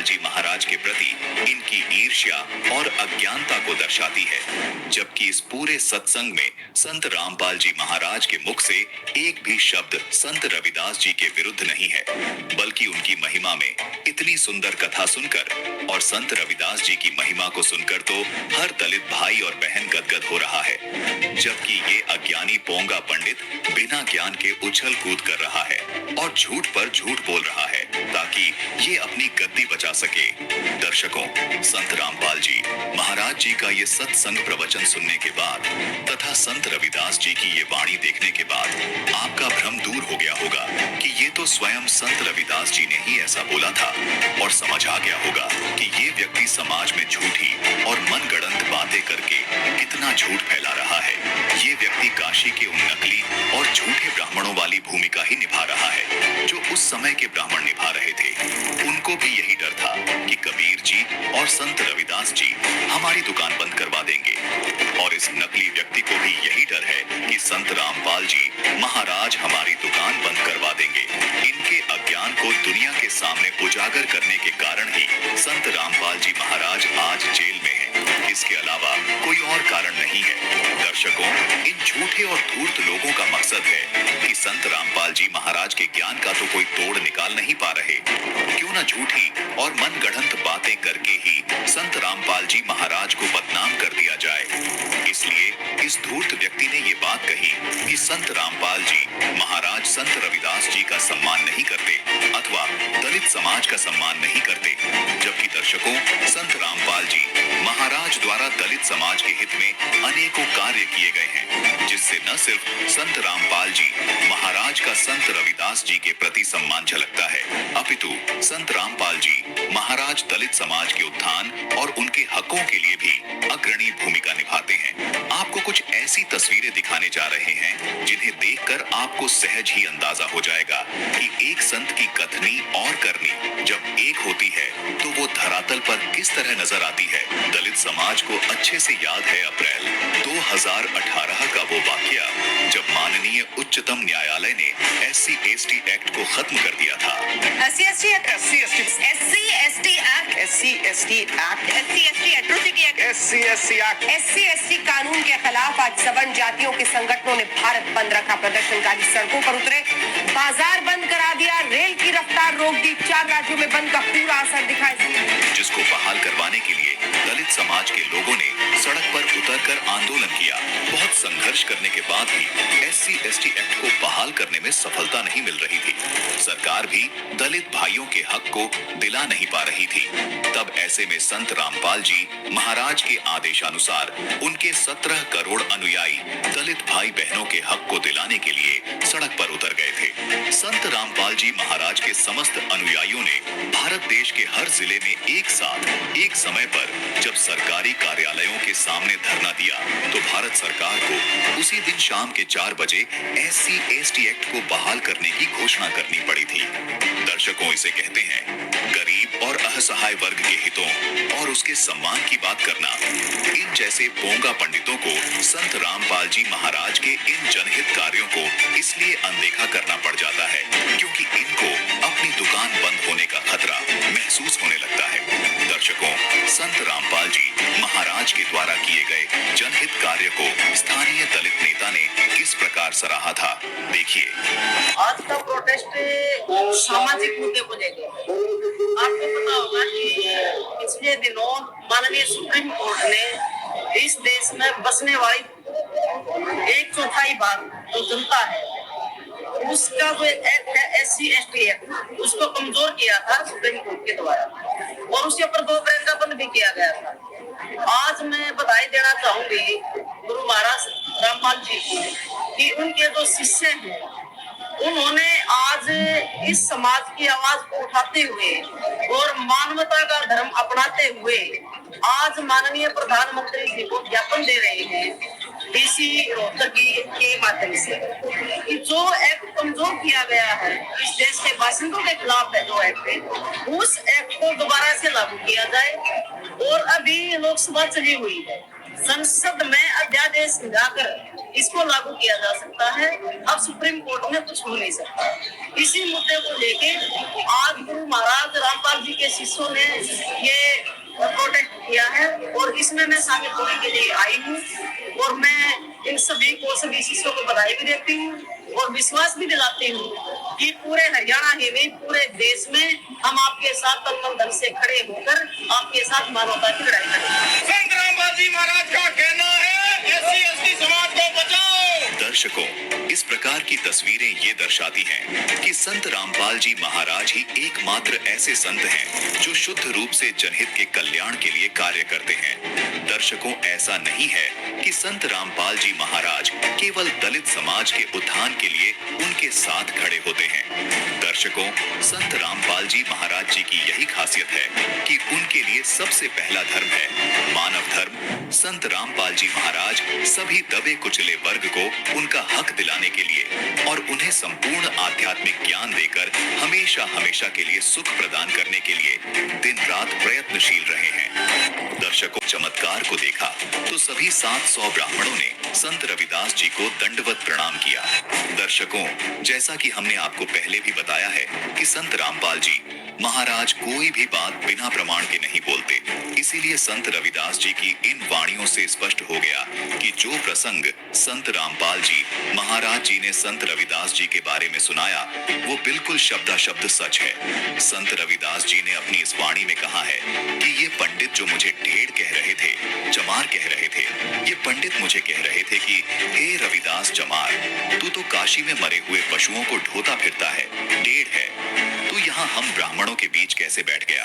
जी महाराज के प्रति इनकी ईर्ष्या और अज्ञानता को दर्शाती है, जबकि इस पूरे सत्संग में संत रामपाल जी महाराज के मुख से एक भी शब्द संत रविदास जी के विरुद्ध नहीं है, बल्कि उनकी महिमा में इतनी सुंदर कथा सुनकर और संत रविदास जी की महिमा को सुनकर तो हर दलित भाई और बहन गदगद हो रहा है, जबकि ये अज्ञानी पोंगा पंडित बिना ज्ञान के उछल कूद कर रहा है और झूठ पर झूठ बोल रहा है ताकि ये अपनी गद्दी बचा सके। दर्शकों, संत रामपाल जी महाराज जी का ये सत्संग प्रवचन सुनने के बाद तथा संत रविदास जी की ये वाणी देखने के बाद आपका भ्रम दूर हो गया होगा कि ये तो स्वयं संत रविदास जी ने ही ऐसा बोला था, और समझ आ गया होगा कि ये व्यक्ति समाज में झूठी और मनगढ़ंत बातें करके कितना झूठ फैला रहा है। ये व्यक्ति काशी के उन नकली और झूठे ब्राह्मणों वाली भूमिका ही निभा रहा है जो उस समय के ब्राह्मण निभा रहे थे। उनको भी यही डर था कि कबीर जी और संत रविदास जी हमारी दुकान बंद करवा देंगे, और इस नकली व्यक्ति को भी यही डर है कि संत रामपाल जी महाराज हमारी दुकान बंद करवा देंगे। इनके अज्ञान को दुनिया के सामने उजागर करने के कारण ही संत रामपाल जी महाराज आज जेल में हैं। इसके अलावा कोई और कारण नहीं है। दर्शकों, इन झूठे और धूर्त लोगों का मकसद है कि संत रामपाल जी महाराज के ज्ञान का तो कोई तोड़ निकाल नहीं पा रहे, क्यों न झूठी और मनगढ़ंत बातें करके ही संत रामपाल जी महाराज को बदनाम कर दिया जाए। इसलिए इस धूर्त व्यक्ति ने ये बात कही कि संत रामपाल जी महाराज संत रविदास जी का सम्मान नहीं करते अथवा दलित समाज का सम्मान नहीं करते, जबकि दर्शकों, संत रामपाल जी महाराज द्वारा दलित समाज के हित में अनेकों कार्य किए गए हैं, जिससे न सिर्फ संत रामपाल जी महाराज का संत रविदास जी के प्रति सम्मान झलकता है, अपितु संत रामपाल जी महाराज दलित समाज के उत्थान और उनके हकों के लिए भी अग्रणी भूमिका निभाते हैं। आपको कुछ ऐसी तस्वीरें दिखाने जा रहे हैं जिन्हें देखकर आपको सहज ही अंदाजा हो जाएगा कि एक संत की कथनी और करनी जब एक होती है तो वो धरातल पर किस तरह नजर आती है। दलित समाज को अच्छे से याद है अप्रैल 2018 का वो वाकया जब माननीय उच्चतम न्यायालय ने SC/ST एक्ट को खत्म कर दिया था। SC/ST कानून के खिलाफ आज सवर्ण जातियों के संगठनों ने भारत बंद रखा। प्रदर्शनकारी सड़कों पर उतरे, बाजार बंद करा दिया, रेल की रफ्तार रोक दी। 4 राज्यों में बंद का पूरा असर दिखाई दिया, जिसको बहाल करवाने के लिए दलित समाज के लोगों ने सड़क पर उतरकर आंदोलन किया। बहुत संघर्ष करने के बाद भी SC/ST एक्ट को बहाल करने में सफलता नहीं मिल रही थी। सरकार भी दलित भाइयों के हक को दिला नहीं पा रही थी। तब ऐसे में संत रामपाल जी महाराज के आदेशानुसार उनके 17 करोड़ अनुयायी दलित भाई बहनों के हक को दिलाने के लिए सड़क पर उतर गए थे। संत रामपाल जी महाराज के समस्त अनुयायियों ने भारत देश के हर जिले में एक साथ एक समय पर जब सरकारी कार्यालयों के सामने धरना दिया तो भारत सरकार को उसी दिन शाम के 4 बजे SC/ST एक्ट को बहाल करने की घोषणा करनी पड़ी थी। दर्शकों, इसे कहते हैं गरीब और असहाय वर्ग के हितों और उसके सम्मान की बात करना। इन जैसे पोंगा पंडितों को संत रामपाल जी महाराज के इन जनहित कार्यों को इसलिए अनदेखा करना पड़ जाता है क्योंकि इनको अपनी दुकान बंद होने का खतरा महसूस होने लगता है। दर्शकों, संत रामपाल जी महाराज के द्वारा किए गए जनहित कार्य को स्थानीय दलित नेता ने किस प्रकार सराहा था, देखिए। आज का प्रोटेस्ट सामाजिक मुद्दे को लेकर आपको पता होगा कि पिछले दिनों माननीय सुप्रीम कोर्ट ने इस देश में बसने वाली 1/4 भाग जो जनता है उसका जो एक्ट है SC/ST एक्ट, उसको कमजोर किया था सुप्रीम कोर्ट के द्वारा और उसके ऊपर 2 प्रज्ञापन भी किया गया था। आज मैं बधाई देना चाहूंगी गुरु महाराज रामपाल जी को कि उनके जो शिष्य हैं उन्होंने आज इस समाज की आवाज को उठाते हुए और मानवता का धर्म अपनाते हुए आज माननीय प्रधानमंत्री जी को ज्ञापन दे रहे हैं DC रोहतक के माध्यम से कि जो एक्ट कमजोर किया गया है इस देश के बासिंदों के खिलाफ है, जो एक्ट है उस एक्ट को दोबारा से लागू किया जाए। और अभी लोकसभा चली हुई है, संसद में अध्यादेश लाकर इसको लागू किया जा सकता है। अब सुप्रीम कोर्ट में कुछ हो नहीं सकता। इसी मुद्दे को लेके आज गुरु महाराज रामपाल जी के शिष्यों ने ये प्रोटेस्ट किया है और इसमें मैं शामिल होने के लिए आई हूँ और मैं इन सभी शिष्यों को बधाई भी देती हूँ और विश्वास भी दिलाती हूँ कि पूरे हरियाणा ही नहीं पूरे देश में हम आपके साथ तन धन से खड़े होकर आपके साथ मानवता की लड़ाई करेंगे। संत रामपाल जी महाराज का कहना है SC/ST समाज को बचाओ। दर्शकों, इस प्रकार की तस्वीरें ये दर्शाती हैं कि संत रामपाल जी महाराज ही एकमात्र ऐसे संत हैं जो शुद्ध रूप से जनहित के कल्याण के लिए कार्य करते हैं। दर्शकों, ऐसा नहीं है कि संत रामपाल जी महाराज केवल दलित समाज के उत्थान के लिए उनके साथ खड़े होते हैं। दर्शकों, संत रामपाल जी महाराज जी की यही खासियत है कि उनके लिए सबसे पहला धर्म है मानव धर्म। संत रामपाल जी महाराज सभी दबे कुचले वर्ग को उनका हक दिलाने के लिए और उन्हें संपूर्ण आध्यात्मिक ज्ञान देकर हमेशा हमेशा के लिए सुख प्रदान करने के लिए दिन रात प्रयत्नशील रहे हैं। दर्शकों, चमत्कार को देखा तो सभी 700 ब्राह्मणों ने संत रविदास जी को दंडवत प्रणाम किया। दर्शकों, जैसा कि हमने आपको पहले भी बताया है कि संत रामपाल जी महाराज कोई भी बात बिना प्रमाण के नहीं बोलते। इसीलिए संत रविदास जी की इन वाणियों से स्पष्ट हो गया कि जो प्रसंग संत रामपाल जी महाराज जी ने संत रविदास जी के बारे में सुनाया वो बिल्कुल शब्दाशब्द सच है। संत रविदास जी ने अपनी इस वाणी में कहा है कि ये पंडित जो मुझे ढेड़ कह रहे थे, चमार कह रहे थे, ये पंडित मुझे कह रहे थे कि हे रविदास चमार, तू तो काशी में मरे हुए पशुओं को ढोता फिरता है, ढेड़ है, तू यहाँ हम ब्राह्मणों के बीच कैसे बैठ गया।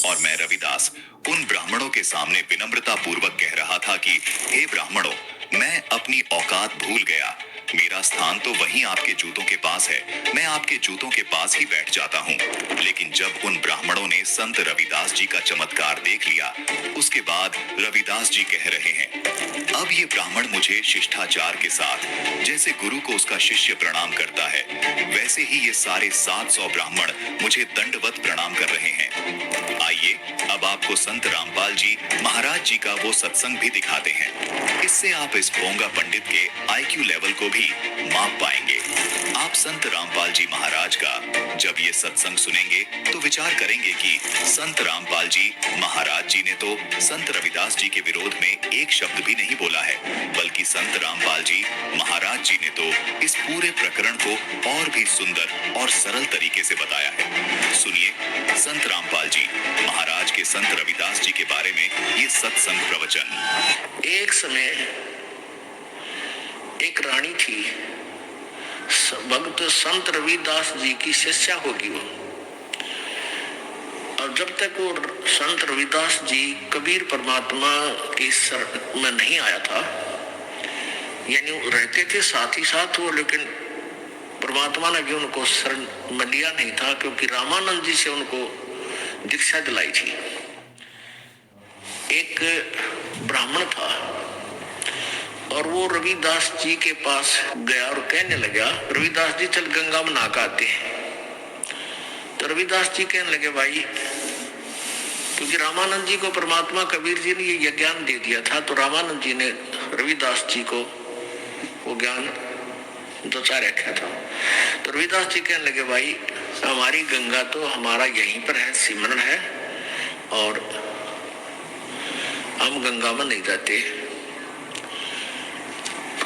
और मैं रविदास उन ब्राह्मणों के सामने विनम्रता पूर्वक कह रहा था कि हे ब्राह्मणों, मैं अपनी औकात भूल गया, मेरा स्थान तो वहीं आपके जूतों के पास है, मैं आपके जूतों के पास ही बैठ जाता हूँ। लेकिन जब उन ब्राह्मणों ने संत रविदास जी का चमत्कार देख लिया, उसके बाद रविदास जी कह रहे हैं, अब ये ब्राह्मण मुझे शिष्टाचार के साथ जैसे गुरु को उसका शिष्य प्रणाम करता है, वैसे ही ये सारे 700 ब्राह्मण मुझे दंडवत प्रणाम कर रहे हैं। आइए अब आपको संत रामपाल जी महाराज जी का वो सत्संग भी दिखाते हैं। इससे आप इस पोंगा पंडित के IQ लेवल को भी माप पाएंगे। आप संत रामपाल जी महाराज का जब ये सत्संग सुनेंगे तो विचार करेंगे कि संत रामपाल जी महाराज जी ने तो संत रविदास जी के विरोध में एक शब्द भी नहीं बोला है, बल्कि संत रामपाल जी महाराज जी ने तो इस पूरे प्रकरण को और भी सुंदर और सरल तरीके से बताया है। सुनिए संत रामपाल जी महाराज के संत रविदास जी के बारे में ये सत्संग प्रवचन। एक समय एक रानी थी, भक्त संत रविदास जी की शिष्या होगी वो। और जब तक वो संत रविदास जी कबीर परमात्मा की शरण में नहीं आया था, यानी वो रहते थे साथ ही साथ वो, लेकिन परमात्मा ने भी उनको शरण में लिया नहीं था, क्योंकि रामानंद जी से उनको दीक्षा दिलाई थी। एक ब्राह्मण था और वो रविदास जी के पास गया और कहने लगा, रविदास जी चल गंगा में नहा के आते हैं। तो रविदास जी कहने लगे, भाई, क्योंकि रामानंद जी को परमात्मा कबीर जी ने ये ज्ञान दे दिया था, तो रामानंद जी ने रविदास जी को वो ज्ञान दचा रखा था। तो रविदास जी कहने लगे, भाई, हमारी गंगा तो हमारा यहीं पर है, सिमरन है, और हम गंगा में नहीं जाते।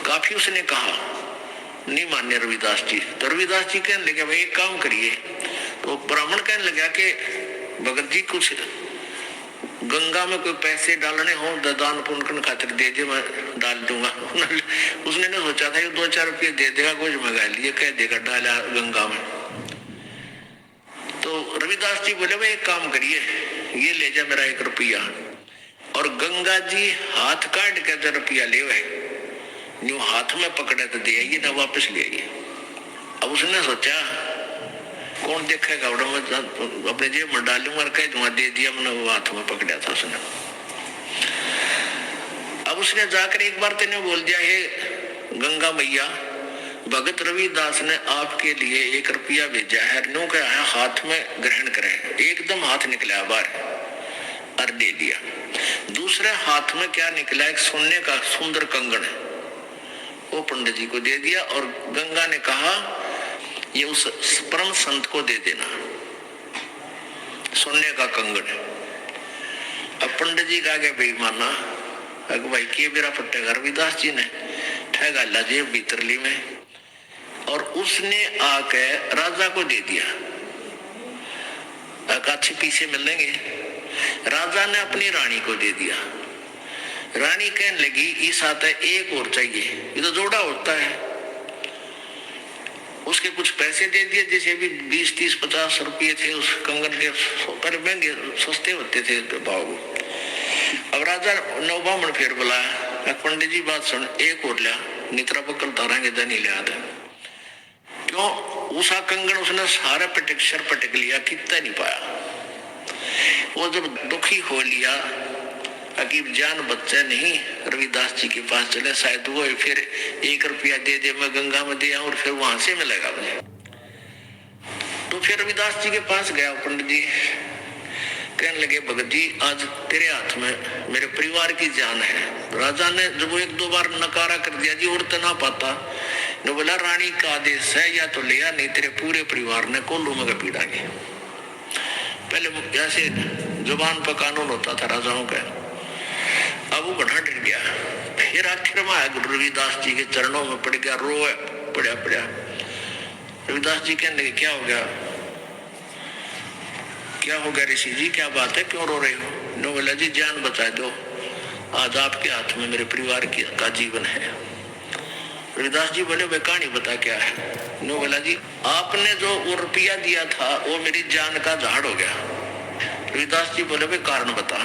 काफी उसने कहा, नहीं मान्य रविदास जी। तो रविदास जी कहने लगे, भाई एक काम करिए। तो ब्राह्मण कहने लगा कि भगत जी कुछ गंगा में कोई पैसे डालने हो दान पुण्य करने खातिर दे दे, मैं डाल दूंगा। उसने ने सोचा था ये 2-4 रुपये दे देगा, कुछ मंगा लिए, कह देगा डाला गंगा में। तो रविदास जी बोले, भाई एक काम करिए, ये ले जा मेरा 1 रुपया, और गंगा जी हाथ काट के 1 रुपया ले न्यू हाथ में पकड़े तो दे आइए ना, वापस ले आइए। अब उसने सोचा कौन देखेगा, अपने जेब में डालूंगा और कह दूंगा दे दिया, मैंने वो हाथ में पकड़ा था उसने। अब उसने जाकर एक बार तेने बोल दिया, हे गंगा मैया, भगत रविदास ने आपके लिए 1 रुपया भेजा है, न्यू क्या है हाथ में ग्रहण करे। एकदम हाथ निकला बाहर और दे दिया। दूसरे हाथ में क्या निकला, एक सोने का सुंदर कंगन, वो पंडित जी को दे दिया और गंगा ने कहा ये उस परम संत को दे देना, सोने का कंगन। अब पंडित जी का आगे बेईमाना भाई के बेरा पट्टेगा रविदास जी ने ठगा ला जेब भीतरली में, और उसने आके राजा को दे दिया। अच्छे पीछे मिलेंगे। राजा ने अपनी रानी को दे दिया। रानी कहने लगी इस आता एक और चाहिए, ये तो जोड़ा होता है। उसके कुछ पैसे दे दिए, जैसे भी 20, 30, 50 रुपये थे उस कंगन के, पहले महंगे सस्ते होते थे भाव। अब राजा नौबामण फिर बुलाया, पंडित जी बात सुन, एक और लिया, नित्रा पकड़ तारांगे धनी लिया था। क्यों? उसा कंगन उसने सारा पटक लिया, कितना नहीं पाया। वो जब दुखी हो लिया, अकीब जान बच्चा नहीं, रविदास जी के पास चले, शायद वो फिर 1 रुपया दे दे, मैं गंगा में दे आऊं और फिर वहां से मिलेगा मुझे। तो फिर रविदास जी के पास गया पंडित जी, कहने लगे भगत जी आज तेरे हाथ में मेरे परिवार की जान है। राजा ने जब वो 1-2 बार नकारा कर दिया जी, और तो ना पाता, ने बोला रानी का आदेश है, या तो लिया नहीं तेरे पूरे परिवार ने कोल्लू में पीड़ाएंगे। पहले जैसे जुबान पर कानून होता था राजाओं का, अब वो बड़ा डर गया। फिर आखिर में गुरु रविदास जी के चरणों में पड़ गया, रोए पड़ा। रविदास जी कहने लगे क्या हो गया, क्या हो गया ऋषि जी, क्या बात है, क्यों रो रहे हो? नो बोला जी जान बचा दो, आज आपके हाथ में मेरे परिवार का जीवन है। रविदास जी बोले वे कहानी बता क्या है? नो बोला जी आपने जो वो रुपया दिया था वो मेरी जान का झाड़ हो गया। रविदास जी बोले वे कारण बता।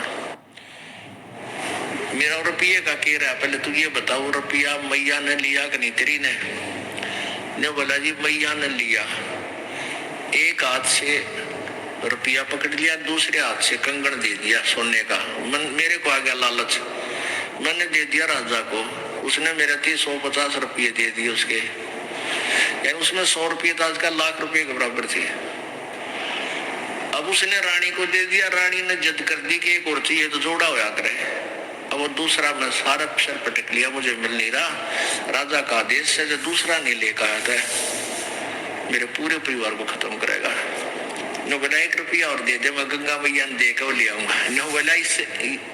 मेरा रुपये का कह रहा है, पहले तू ये बता वो रुपया मैया ने लिया कि नहीं तेरी ने बोला जी मैया ने लिया, एक हाथ से रुपया पकड़ लिया, दूसरे हाथ से कंगन दे दिया सोने का। मेरे को आ गया लालच, मैंने दे दिया राजा को, उसने मेरे 150 रुपये दे दिए उसके, यानी उसमें 100 रुपये था, आज का लाख रुपये के बराबर थे। अब उसने रानी को दे दिया, रानी ने जिद कर दी कि एक और चाहिए तो जोड़ा होया करे। अब वो दूसरा मैं सारा सर पटक लिया, मुझे मिल नहीं रहा। राजा का आदेश से जो दूसरा नहीं लेकर आया था मेरे पूरे परिवार को खत्म करेगा। नो बोला 1 रुपया और दे दे, मैं गंगा मैया ने देकर ले आऊंगा। नो बोला इससे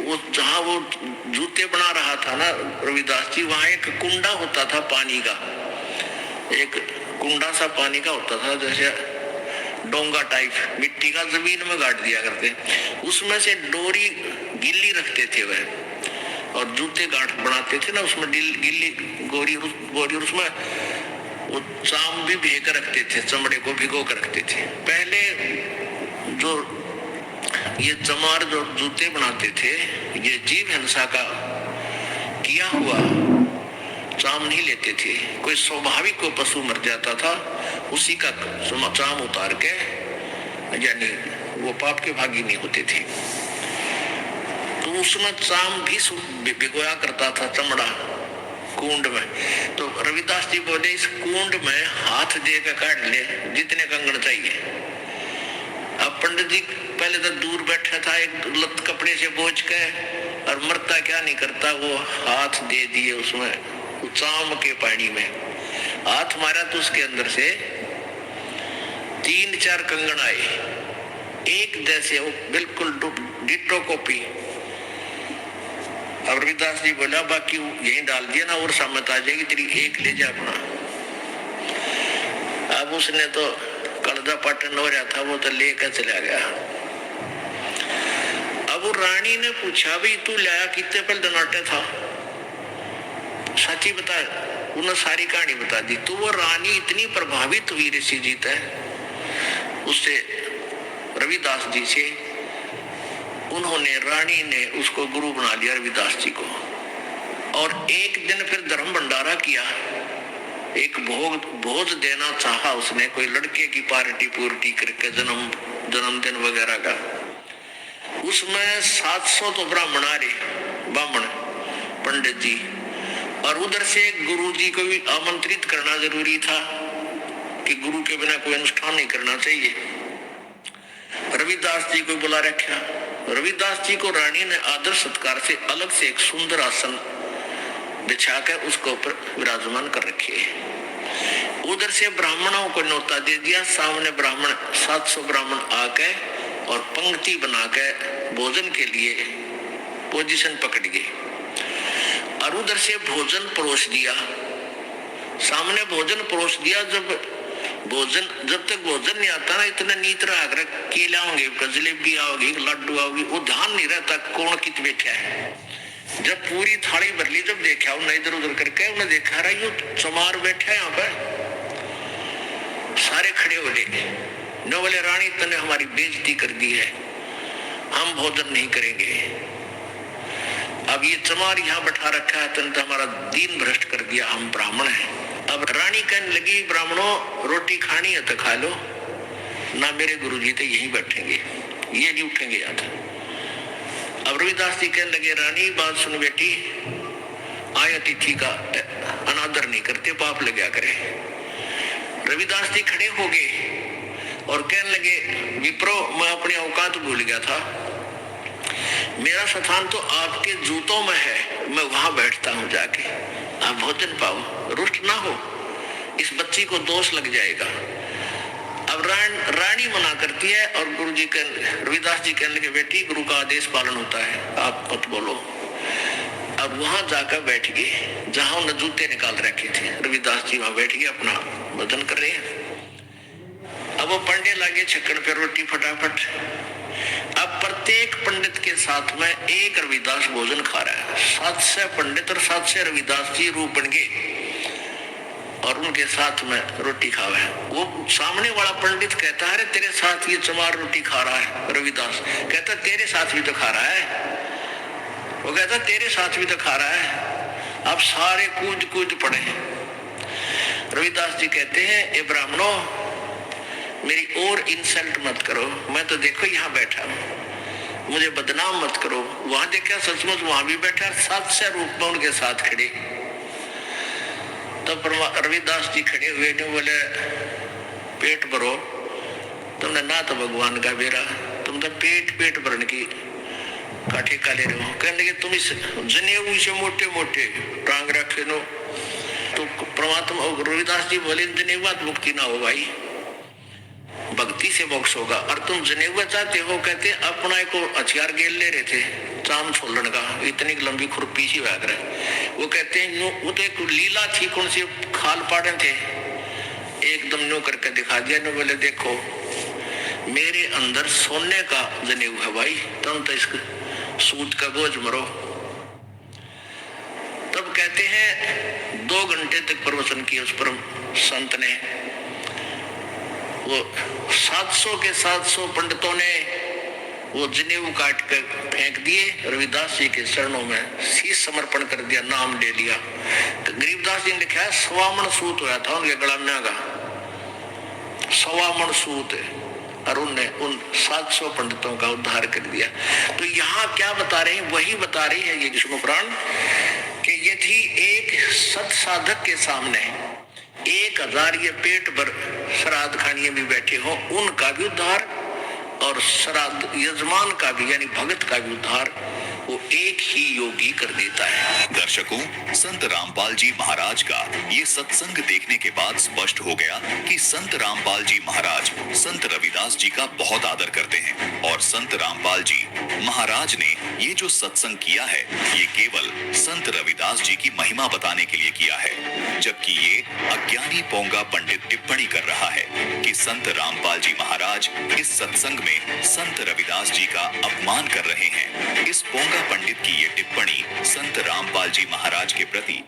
वो जहाँ वो जूते बना रहा था ना रविदास जी, वहां एक कुंडा होता था पानी का, एक कुंडा सा पानी का होता था, जैसे डोंगा टाइप मिट्टी का, जमीन में गाड़ दिया करते, उसमें से डोरी गिल्ली रखते थे वह, और जूते गांठ बनाते थे ना, उसमें गिल्ली गोरी उसमें वो चाम भी भेग रखते थे, चमड़े को भिगो कर रखते थे। पहले जो ये चमार जो जूते बनाते थे, ये जीव हिंसा का किया हुआ चाम नहीं लेते थे। कोई स्वाभाविक को पशु मर जाता था, उसी का चाम उतार के, यानी वो पाप के भागी नहीं होते थे, तो उसमें चाम भी भिगोया करता था चमड़ा कुंड में। तो रविदास जी बोले इस कुंड में हाथ देकर काट ले जितने कंगन चाहिए। अब पंडित जी पहले तो दूर बैठा था, एक लत कपड़े से बोझ के, और मरता क्या नहीं करता, वो हाथ दे दिए उसमें चाम के पानी में, हाथ मारा तो उसके अंदर से 3-4 कंगन आए, एक जैसे, वो बिल्कुल डिट्टो कॉपी। अब रविदास जी बोला बाकी यही डाल दिया ना, और सामत आ जाएगी तेरी, एक ले जा अपना। अब उसने तो कलजा पाटन हो रहा था, वो तो लेकर चला गया। अब वो रानी ने पूछा भाई तू लाया कितने पहले दनाटे था, सच्ची बता, उन्होंने सारी कहानी बता दी। तो वो रानी इतनी प्रभावित हुई ऋषि जी से, उससे रविदास जी से, उन्होंने रानी ने उसको गुरु बना लिया रविदास जी को। और एक दिन फिर धर्म भंडारा किया, एक भोज देना चाहा उसने, कोई लड़के की पार्टी पूर्टी करके जन्मदिन वगैरह का। उसमें 700 तो ब्राह्मण आ रहे, ब्राह्मण पंडित जी, और उधर से गुरु जी को भी आमंत्रित करना जरूरी था कि गुरु के बिना कोई अनुष्ठान नहीं करना चाहिए। रविदास जी को बुला रखा। रविदास जी को रानी ने आदर सत्कार से अलग से एक सुंदर आसन बिछा कर उसको ऊपर विराजमान कर रखे है। उधर से ब्राह्मणों को न्योता दे दिया। सामने ब्राह्मण 700 ब्राह्मण आके और पंक्ति बना के भोजन के लिए पोजीशन पकड़ गए और उधर से भोजन परोस दिया। सामने भोजन परोस दिया। जब तक भोजन नहीं आता ना, इतना नीत रहा केला होंगे, जलेबी आओगी, लड्डू आओगी, वो ध्यान नहीं रहता कौन कित बैठा है। जब पूरी थाली भर ली, जब देखा उन्हें इधर उधर करके, उन्हें देखा रहा यो चमार बैठा है यहाँ पर। सारे खड़े हो गए। न बोले रानी तने हमारी बेइज्जती कर दी है, हम भोजन नहीं करेंगे। अब ये चमार यहाँ बैठा रखा है, तने तो हमारा दीन भ्रष्ट कर दिया, हम ब्राह्मण हैं। अब रानी कहने लगी ब्राह्मणों रोटी खानी है तो खा लो, ना मेरे गुरुजी तो यहीं बैठेंगे, ये नहीं उठेंगे याद। अब रविदास जी कहने लगे रानी बात सुन बेटी, आय अतिथि का अनादर नहीं करते, पाप लगा करे। रविदास जी खड़े हो गए और कहने लगे विप्रो, मैं अपनी औकात भूल गया था, मेरा स्थान तो आपके जूतों में है, मैं वहां बैठता हूं जाके, आप भोजन पाओ, रुष्ट ना हो, इस बच्ची को दोष लग जाएगा। अब रानी मना करती है और गुरुजी रविदास जी कहने लगे बेटी गुरु का आदेश पालन होता है, आप मत बोलो। अब वहां जाकर बैठ गए जहां उन्हें जूते निकाल रखे थे। रविदास जी वहां बैठ गए, अपना भोजन कर रहे हैं। अब वो पंडे लागे छक्कन पे रोटी फटाफट। अब प्रत्येक पंडित के साथ में एक रविदास भोजन खा रहा है। 700 पंडित और 700 रविदास जी रूप बन गए और उनके साथ में रोटी खा रहा है। वो सामने वाला पंडित कहता है तेरे साथ ये चमार रोटी खा रहा है। रविदास कहता तेरे साथ भी तो खा रहा है। वो कहता तेरे साथ भी तो खा रहा है। अब सारे कूद कूद पड़े। रविदास जी कहते हैं ए ब्राह्मणों, मेरी और इंसल्ट मत करो, मैं तो देखो यहाँ बैठा हूं, मुझे बदनाम मत करो। वहां देखा सचमुच वहां भी बैठा, 700 रूप में उनके साथ खड़े। तब रविदास जी खड़े हुए ने बोले पेट भरो, तुमने ना तो भगवान का बेरा, तुम तो पेट भरने की काठे काले रहे हो। कहने लगे तुम इस जनेऊ से मोटे मोटे टांग रखे नो तो परमात्मा। रविदास जी बोले जनेऊ मुक्ति ना हो भाई, भक्ति से मोक्ष होगा। और तुम जनेऊ चाहते हो, कहते अपना एक हथियार गेल ले रहे थे चाम छोड़न का, इतनी लंबी खुरपी सी भाग रहे। वो कहते हैं वो तो एक लीला थी, कौन सी खाल पाड़े थे, एकदम न्यू करके दिखा दिया। नो बोले देखो मेरे अंदर सोने का जनेऊ है भाई, तुम तो इसको सूत का बोझ मरो। तब कहते हैं 2 घंटे तक प्रवचन किया उस परम संत ने। वो 700 के 700 पंडितों ने वो जनेऊ काट कर फेंक दिए, रविदास जी के चरणों में शीश समर्पण कर दिया, नाम ले लिया। तो गरीबदास जी ने लिखा है 1.25 मन सूत हुआ था उनके गला में का, 1.25 मन सूत, और उनने उन 700 पंडितों का उद्धार कर दिया। तो यहाँ क्या बता रहे हैं, वही बता रही है ये विष्णु पुराण कि यदि एक सत साधक के सामने 1000 ये पेट भर श्राद्ध खानिए भी बैठे हो, उनका भी उद्धार और श्राद्ध यजमान का भी यानी भगत का भी उद्धार वो एक ही योगी कर देता है। दर्शकों, संत रामपाल जी महाराज का ये सत्संग देखने के बाद स्पष्ट हो गया कि संत रामपाल जी महाराज संत रविदास जी का बहुत आदर करते हैं और संत रामपाल जी महाराज ने ये जो सत्संग किया है ये केवल संत रविदास जी की महिमा बताने के लिए किया है, जबकि ये अज्ञानी पोंगा पंडित टिप्पणी कर रहा है कि संत रामपाल जी महाराज इस सत्संग में संत रविदास जी का अपमान कर रहे हैं। इस पोंगा पंडित की ये टिप्पणी संत रामपाल जी महाराज के प्रति